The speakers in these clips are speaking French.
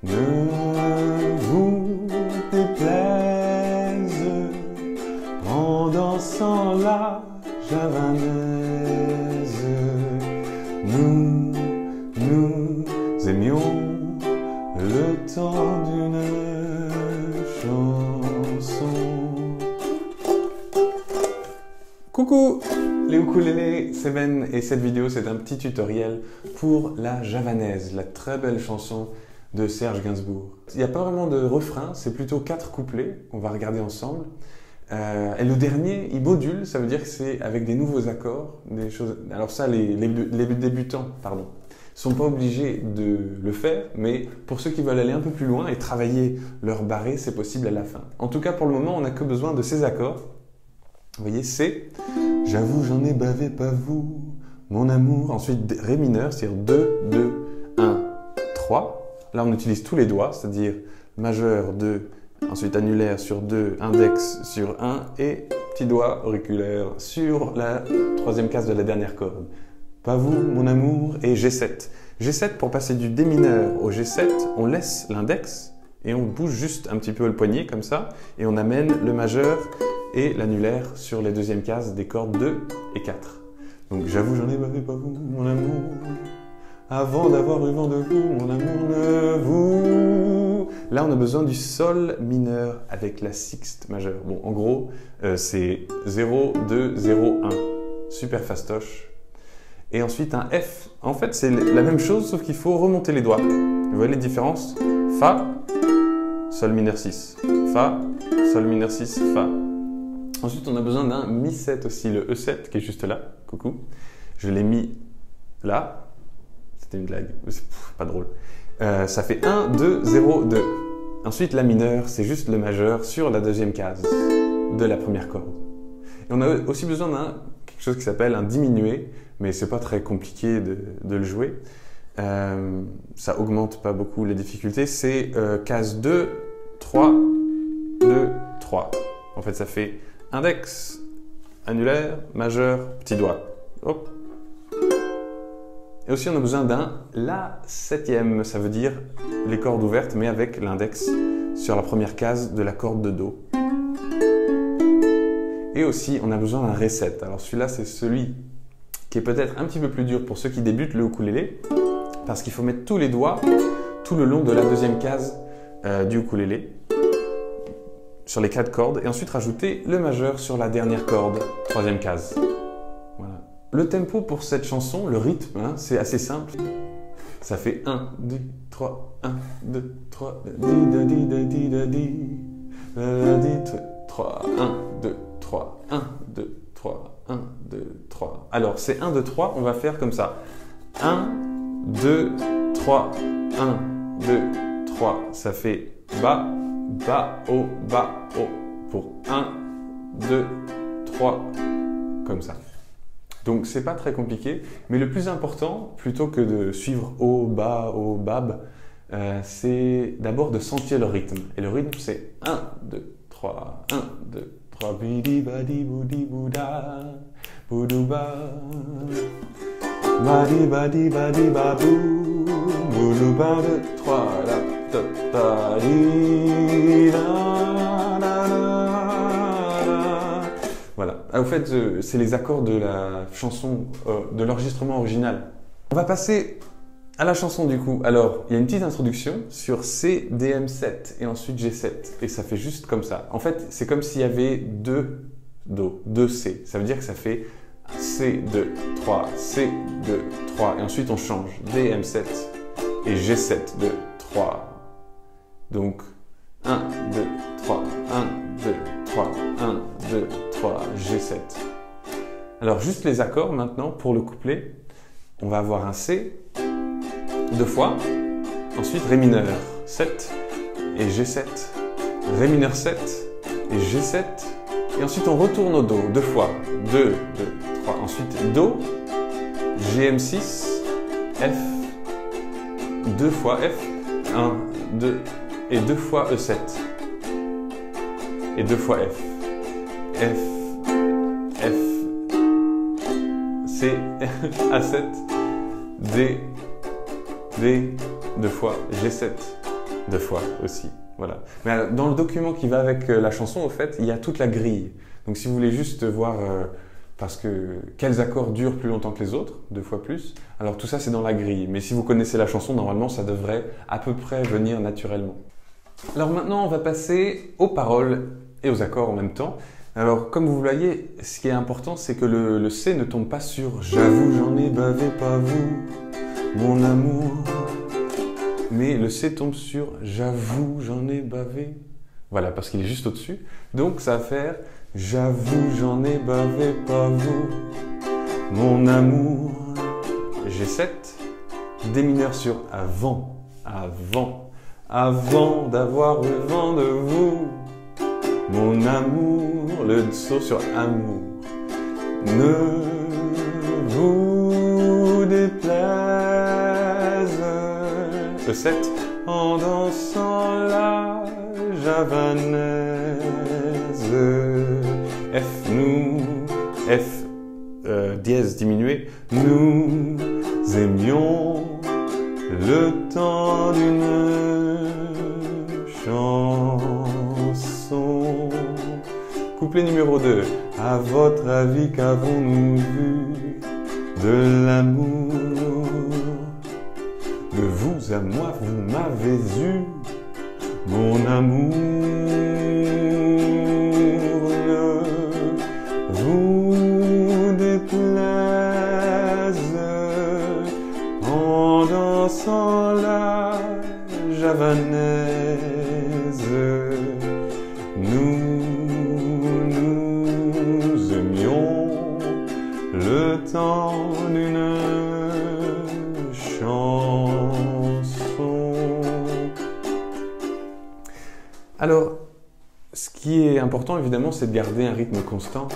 ne vous déplaise en dansant la javanaise. Nous aimions le temps d'une chanson. Coucou les ukulélés, c'est Ben et cette vidéo c'est un petit tutoriel pour la javanaise, la très belle chanson de Serge Gainsbourg. Il n'y a pas vraiment de refrain, c'est plutôt 4 couplets qu'on va regarder ensemble. Et le dernier, il module, ça veut dire que c'est avec des nouveaux accords, des choses. Alors ça, les débutants, pardon, sont pas obligés de le faire, mais pour ceux qui veulent aller un peu plus loin et travailler leur barré, c'est possible à la fin. En tout cas, pour le moment, on n'a que besoin de ces accords. Vous voyez, c'est j'avoue, j'en ai bavé, pas vous, mon amour. Ensuite, Ré mineur, c'est-à-dire 2, 2, 1, 3. Là, on utilise tous les doigts, c'est-à-dire majeur 2, ensuite annulaire sur 2, index sur 1 et petit doigt auriculaire sur la troisième case de la dernière corde. Pas vous, mon amour, et G7. G7, pour passer du Dé mineur au G7, on laisse l'index et on bouge juste un petit peu le poignet comme ça et on amène le majeur et l'annulaire sur les deuxièmes cases des cordes 2 et 4. Donc j'avoue, j'en ai bavé, pas vous, mon amour. Avant d'avoir eu vent de vous, mon amour, ne vous... Là, on a besoin du sol mineur avec la sixte majeure. Bon, en gros, c'est 0, 2, 0, 1. Super fastoche. Et ensuite, un F. En fait, c'est la même chose, sauf qu'il faut remonter les doigts. Vous voyez les différences? Fa, sol mineur 6. Fa, sol mineur 6, Fa. Ensuite, on a besoin d'un Mi7 aussi, le E7, qui est juste là. Coucou. Je l'ai mis là. C'était une blague, c'est pas drôle. Ça fait 1, 2, 0, 2. Ensuite, la mineure, c'est juste le majeur sur la deuxième case de la première corde. Et on a aussi besoin d'un quelque chose qui s'appelle un diminué, mais c'est pas très compliqué de le jouer. Ça augmente pas beaucoup les difficultés. C'est case 2, 3, 2, 3. En fait, ça fait index, annulaire, majeur, petit doigt. Hop. Et aussi, on a besoin d'un La septième, ça veut dire les cordes ouvertes, mais avec l'index sur la première case de la corde de Do. Et aussi, on a besoin d'un Ré7. Alors celui-là, c'est celui qui est peut-être un petit peu plus dur pour ceux qui débutent le ukulélé, parce qu'il faut mettre tous les doigts tout le long de la deuxième case du ukulélé, sur les 4 cordes, et ensuite rajouter le majeur sur la dernière corde, troisième case. Voilà. Le tempo pour cette chanson, le rythme, hein, c'est assez simple. Ça fait 1, 2, 3, 1, 2, 3, 3, 1, 2, 3, 1, 2, 3, 1, 2, 3. Alors, c'est 1, 2, 3, on va faire comme ça. 1, 2, 3, 1, 2, 3. Ça fait bas, bas, haut, pour 1, 2, 3, comme ça. Donc c'est pas très compliqué, mais le plus important, plutôt que de suivre haut, bab, c'est d'abord de sentir le rythme. Et le rythme c'est 1, 2, 3, 1, 2, 3, bidi badi boudi bouda, boudouba, badi badi badi babou, boudouba 2, 3, la, ta, ta, di, la, la, la. Voilà. Au fait, c'est les accords de la chanson, de l'enregistrement original. On va passer à la chanson du coup. Alors, il y a une petite introduction sur C, D, M7 et ensuite G7. Et ça fait juste comme ça. En fait, c'est comme s'il y avait 2 Do, 2 C. Ça veut dire que ça fait C, 2, 3, C, 2, 3. Et ensuite, on change D, M7 et G7, 2, 3. Donc, 1, 2, 3, 1, 2, 3, 1, 2, 3, G7. Alors, juste les accords maintenant pour le couplet. On va avoir un C 2 fois, ensuite Ré mineur 7 et G7, Ré mineur 7 et G7, et ensuite on retourne au Do 2 fois, 2, 2, 3, ensuite Do, GM6, F, 2 fois F, 1, 2, et 2 fois E7, et 2 fois F, F, F, C, A7, D, D, 2 fois G7, 2 fois aussi. Voilà. Mais dans le document qui va avec la chanson, au fait, il y a toute la grille. Donc si vous voulez juste voir parce que quels accords durent plus longtemps que les autres, 2 fois plus, alors tout ça c'est dans la grille. Mais si vous connaissez la chanson, normalement ça devrait à peu près venir naturellement. Alors maintenant on va passer aux paroles et aux accords en même temps. Alors comme vous le voyez, ce qui est important c'est que le C ne tombe pas sur « J'avoue j'en ai bavé pas vous, mon amour ». Mais le C tombe sur « J'avoue j'en ai bavé ». Voilà, parce qu'il est juste au-dessus. Donc ça va faire « J'avoue j'en ai bavé pas vous, mon amour ». G7, D mineur sur « Avant ». Avant, avant d'avoir le vent de vous, mon amour, le saut sur amour. Ne vous déplaise. Le 7, en dansant la javanaise. F, nous, F, dièse diminué, nous aimions le temps d'une chanson. Couplet numéro 2. À votre avis, qu'avons-nous vu de l'amour? De vous à moi, vous m'avez eu, mon amour. Ne vous déplaise en dansant la javanaise. Nous aimions le temps d'une chanson. Alors, ce qui est important évidemment, c'est de garder un rythme constant.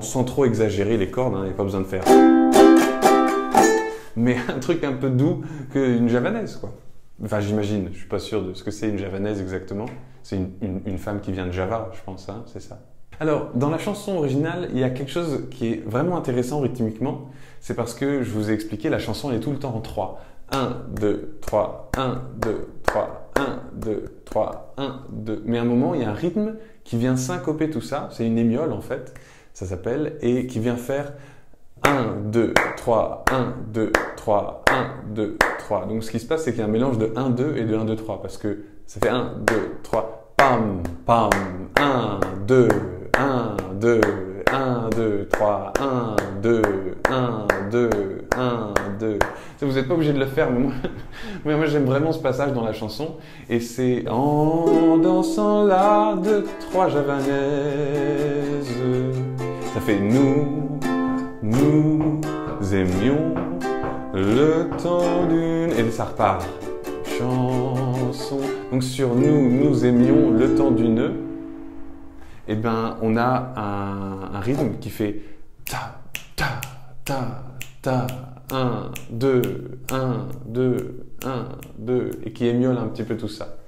Sans trop exagérer les cordes, il n'y a pas besoin de faire. Mais un truc un peu doux qu'une javanaise, quoi. Enfin, j'imagine, je suis pas sûr de ce que c'est une javanaise exactement. C'est une femme qui vient de Java, je pense, hein, c'est ça. Alors, dans la chanson originale, il y a quelque chose qui est vraiment intéressant rythmiquement. C'est parce que, je vous ai expliqué, la chanson elle est tout le temps en 3. 1, 2, 3, 1, 2, 3, 1, 2, 3, 1, 2. Mais à un moment, il y a un rythme qui vient syncoper tout ça. C'est une émiole, en fait, ça s'appelle, et qui vient faire 1, 2, 3, 1, 2, 3, 1, 2, 3. Donc ce qui se passe, c'est qu'il y a un mélange de 1, 2 et de 1, 2, 3. Parce que ça fait 1, 2, 3, pam, pam, 1, 2, 1, 2, 1, 2, 3, 1, 2, 1, 2, 1, 2. Vous n'êtes pas obligé de le faire, mais moi j'aime vraiment ce passage dans la chanson. Et c'est en dansant la 2, 3 javanaise. Ça fait nous aimions le temps d'une... Et ça repart. Chanson. Donc sur nous aimions le temps d'une... Eh ben, on a un rythme qui fait ta, ta, ta, ta, 1, 2, 1, 2, 1, 2, et qui émiole un petit peu tout ça.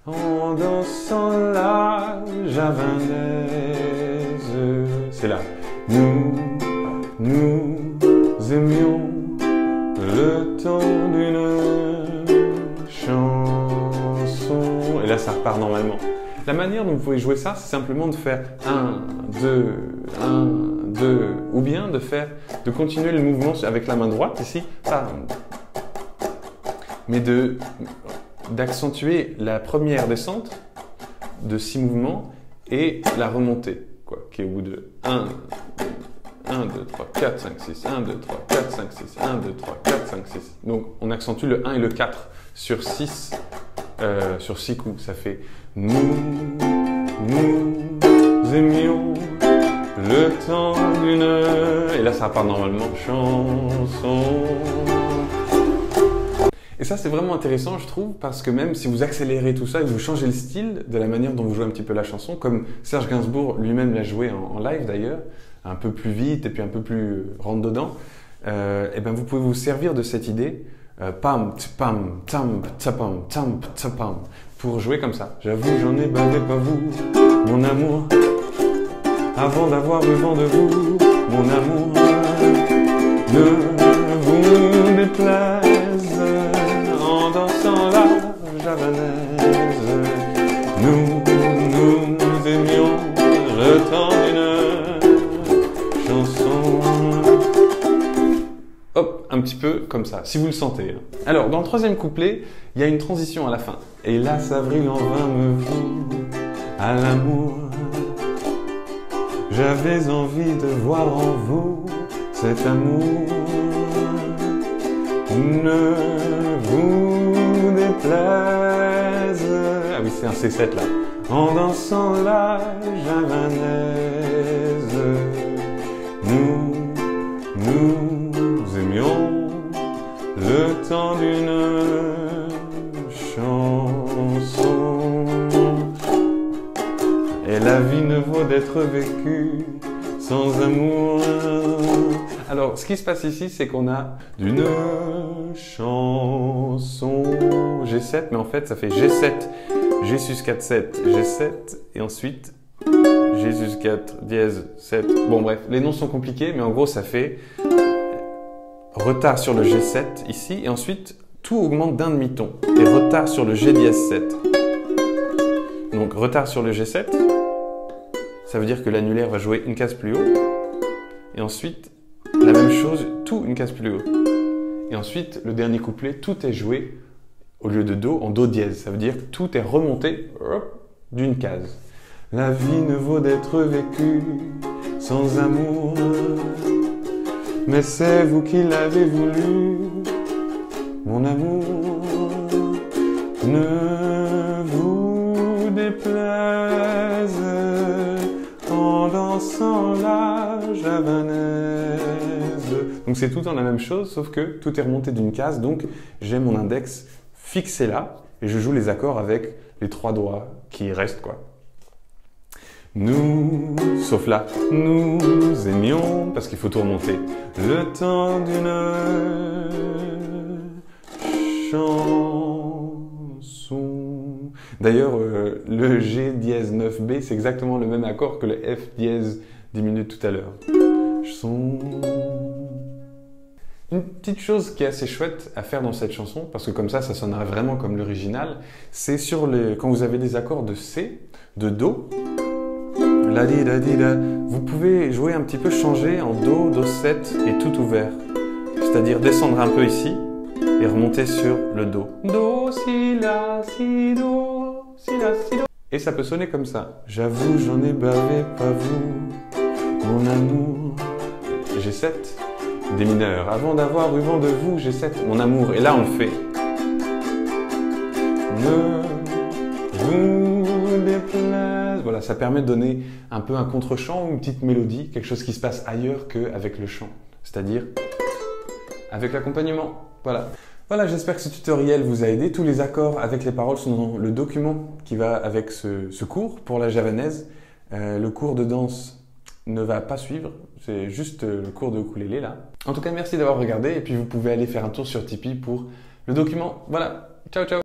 En dansant la javanaise, c'est là. Nous aimions le temps d'une chanson. Et là, ça repart normalement. La manière dont vous pouvez jouer ça, c'est simplement de faire 1, 2, 1, 2, ou bien de continuer le mouvement avec la main droite ici, mais d'accentuer la première descente de 6 mouvements et la remontée, quoi, qui est au bout de 1, 2, 3, 4, 5, 6, 1, 2, 3, 4, 5, 6, 1, 2, 3, 4, 5, 6. Donc on accentue le 1 et le 4 sur 6 coups. Ça fait nous aimions le temps d'une... Et là ça repart normalement. Chanson. Et ça c'est vraiment intéressant je trouve, parce que même si vous accélérez tout ça et que vous changez le style de la manière dont vous jouez un petit peu la chanson, comme Serge Gainsbourg lui-même l'a joué en live d'ailleurs, un peu plus vite et puis un peu plus rentre dedans, et ben vous pouvez vous servir de cette idée pam, pam, tam, tsapam, tam, tsapam, pour jouer comme ça. J'avoue, j'en ai bavé pas vous, mon amour, avant d'avoir eu vent de vous, mon amour, ne vous déplaise en dansant la javanaise. Nous aimions le temps d'une chanson. Hop, un petit peu comme ça, si vous le sentez. Alors, dans le troisième couplet, il y a une transition à la fin. Hélas, avril en vain me voue à l'amour. J'avais envie de voir en vous cet amour. Ne vous déplaise. Ah oui, c'est un C7 là. En dansant la javanaise. Nous aimions le temps d'une chanson. Et la vie ne vaut d'être vécue sans amour. Alors, ce qui se passe ici, c'est qu'on a d'une chanson G7, mais en fait, ça fait G7, G sus 4, 7, G7, et ensuite G sus 4, dièse, 7. Bon, bref, les noms sont compliqués, mais en gros, ça fait retard sur le G7 ici, et ensuite, tout augmente d'un demi-ton, et retard sur le G dièse 7. Donc, retard sur le G7, ça veut dire que l'annulaire va jouer une case plus haut, et ensuite, la même chose, tout une case plus haut. Et ensuite, le dernier couplet, tout est joué, au lieu de Do, en Do dièse. Ça veut dire que tout est remonté d'une case. La vie ne vaut d'être vécue sans amour, mais c'est vous qui l'avez voulu, mon amour. Ne vous déplaise en dansant la javanaise. Donc c'est tout dans la même chose, sauf que tout est remonté d'une case, donc j'ai mon index fixé là, et je joue les accords avec les 3 doigts qui restent, quoi. Nous, sauf là, nous aimions, parce qu'il faut tout remonter, le temps d'une chanson. D'ailleurs, le G dièse 9B, c'est exactement le même accord que le F dièse 10 minutes tout à l'heure. Une petite chose qui est assez chouette à faire dans cette chanson, parce que comme ça sonnerait vraiment comme l'original, c'est quand vous avez des accords de C, de Do, la di da di da, vous pouvez jouer un petit peu, changer en Do, Do 7 et tout ouvert. C'est-à-dire descendre un peu ici et remonter sur le Do. Do, si, la, si, do, si, la, si, do. Et ça peut sonner comme ça. J'avoue, j'en ai bavé, pas vous, mon amour. G7, des mineurs. Avant d'avoir eu vent de vous, G7, mon amour. Et là, on le fait. Ne vous déplaise. Voilà, ça permet de donner un peu un contre-champ ou une petite mélodie, quelque chose qui se passe ailleurs qu'avec le chant. C'est-à-dire avec l'accompagnement. Voilà. Voilà, j'espère que ce tutoriel vous a aidé. Tous les accords avec les paroles sont dans le document qui va avec ce cours pour la javanaise. Le cours de danse ne va pas suivre, c'est juste le cours de ukulélé là. En tout cas, merci d'avoir regardé et puis vous pouvez aller faire un tour sur Tipeee pour le document. Voilà, ciao ciao.